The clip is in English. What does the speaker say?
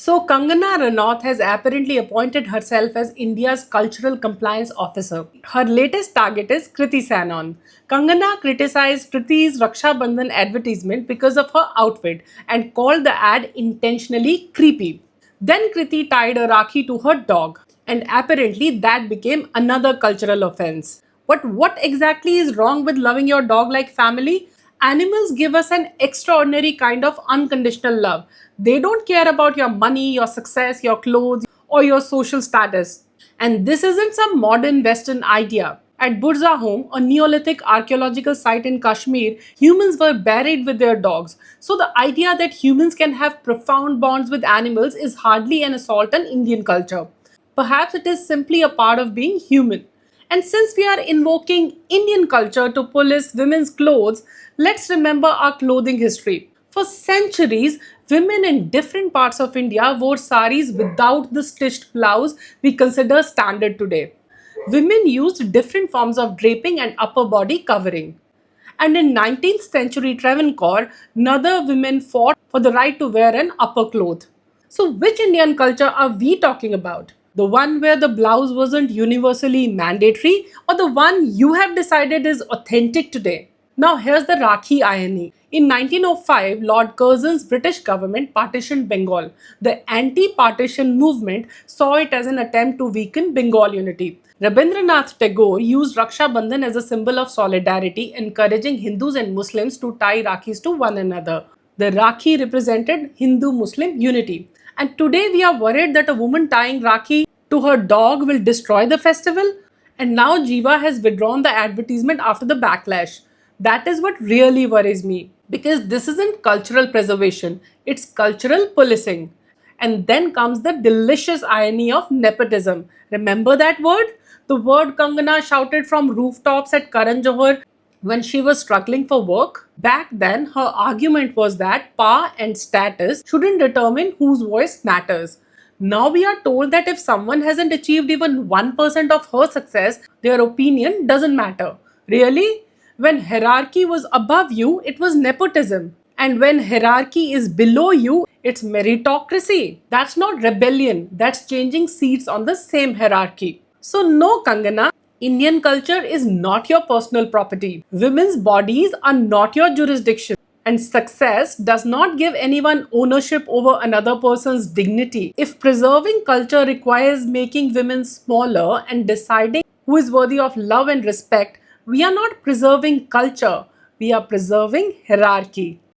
So, Kangana Ranaut has apparently appointed herself as India's Cultural Compliance Officer. Her latest target is Kriti Sanon. Kangana criticized Kriti's Raksha Bandhan advertisement because of her outfit and called the ad intentionally creepy. Then Kriti tied a Rakhi to her dog, and apparently that became another cultural offense. But what exactly is wrong with loving your dog like family? Animals give us an extraordinary kind of unconditional love. They don't care about your money, your success, your clothes, or your social status. And this isn't some modern Western idea. At Burza Home, a Neolithic archaeological site in Kashmir, humans were buried with their dogs. So the idea that humans can have profound bonds with animals is hardly an assault on Indian culture. Perhaps it is simply a part of being human. And since we are invoking Indian culture to police women's clothes, let's remember our clothing history. For centuries, women in different parts of India wore saris without the stitched blouse we consider standard today. Women used different forms of draping and upper body covering. And in 19th century Travancore, Nada women fought for the right to wear an upper cloth. So, which Indian culture are we talking about? The one where the blouse wasn't universally mandatory, or the one you have decided is authentic today? Now, here's the Rakhi irony. In 1905, Lord Curzon's British government partitioned Bengal. The anti partition movement saw it as an attempt to weaken Bengal unity. Rabindranath Tagore used Raksha Bandhan as a symbol of solidarity, encouraging Hindus and Muslims to tie Rakhis to one another. The Rakhi represented Hindu Muslim unity. And today we are worried that a woman tying Rakhi to her dog will destroy the festival. And now Jiva has withdrawn the advertisement after the backlash. That is what really worries me. Because this isn't cultural preservation, it's cultural policing. And then comes the delicious irony of nepotism. Remember that word? The word Kangana shouted from rooftops at Karan Johar when she was struggling for work. Back then, her argument was that power and status shouldn't determine whose voice matters. Now we are told that if someone hasn't achieved even 1% of her success, their opinion doesn't matter. Really? When hierarchy was above you, it was nepotism. And when hierarchy is below you, it's meritocracy. That's not rebellion, that's changing seats on the same hierarchy. So, no, Kangana, Indian culture is not your personal property. Women's bodies are not your jurisdiction. And success does not give anyone ownership over another person's dignity. If preserving culture requires making women smaller and deciding who is worthy of love and respect, we are not preserving culture, we are preserving hierarchy.